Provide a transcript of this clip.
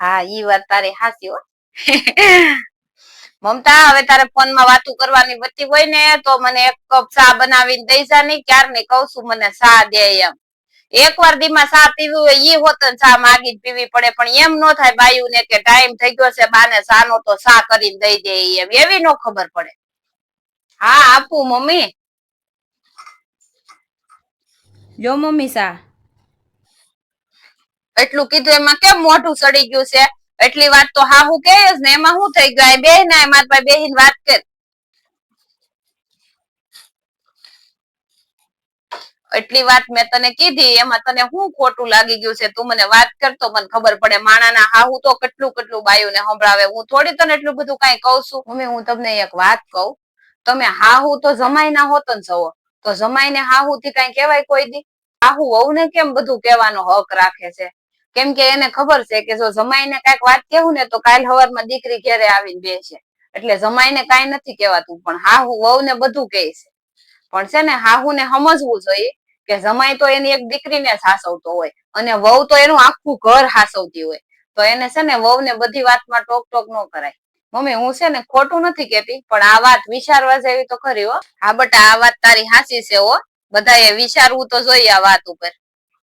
હા ઈ વાત તારી હાચી હો. મમતા હવે તારે ફોન માં વાતું કરવાની બધી હોય ને તો મને એક કપ ચા બનાવીને દઈ જા ની ક્યાર ની કઉ છું મને ચા દે એમ. એક વાર દી માં ચા પીવી હોય ઈ હોત ચા માગી પીવી પડે પણ એમ નો થાય બાયું ને કે ટાઈમ થઈ ગયો છે બાને ચા નો તો ચા કરીને દઈ દે એમ એવી નો ખબર પડે. હા આપું મમ્મી. લ્યો મમ્મી સા. એટલું કીધું એમાં કેમ મોઢું સડી ગયું છે. એટલી વાત તો હાહુ કે જ ને એમાં શું થઈ ગયું બે ને મારા પાસે બેહીને વાત કર. એટલી વાત મેં તને કીધી એમાં તને શું ખોટું લાગી ગયું છે તું મને વાત કરતો મને ખબર પડે માણાના હાહુ તો કેટલું બાયું ને સંભળાવે હું થોડી તને એટલું બધું કઈ કઉ છું. મમ્મી હું તમને એક વાત કહું તમે હાહુ તો જમાઈ ના હોત ને સવો તો જમાઈ ને હાહુ થી કઈ કેવાય કોઈ દી. હાહુ વહુ ને કેમ બધું કેવાનો હક રાખે છે. કેમ કે એને ખબર છે કે જો જમાઈ ને કઈક વાત કેવું ને તો કાલ સવારમાં દીકરી ઘેરે આવીને બેસે. એટલે જમાઈ ને કઈ નથી કેવાતું પણ હાહુ વહુ ને બધું કે છે. પણ છે ને હાહુ ને સમજવું જોઈએ કે જમાઈ તો એની એક દીકરીને જ હાસવતો હોય અને વહુ તો એનું આખું ઘર હાસવતી હોય. તો એને છે ને વહુ ને બધી વાતમાં ટોક ટોક ન કરાય. મમ્મી હું છે ને ખોટું નથી કેતી પણ આ વાત વિચારવા જેવી તો ખરી હો. હા બટા આ વાત તારી હાચી છે હો બધા એ વિચારવું તો જોઈએ આ વાત ઉપર.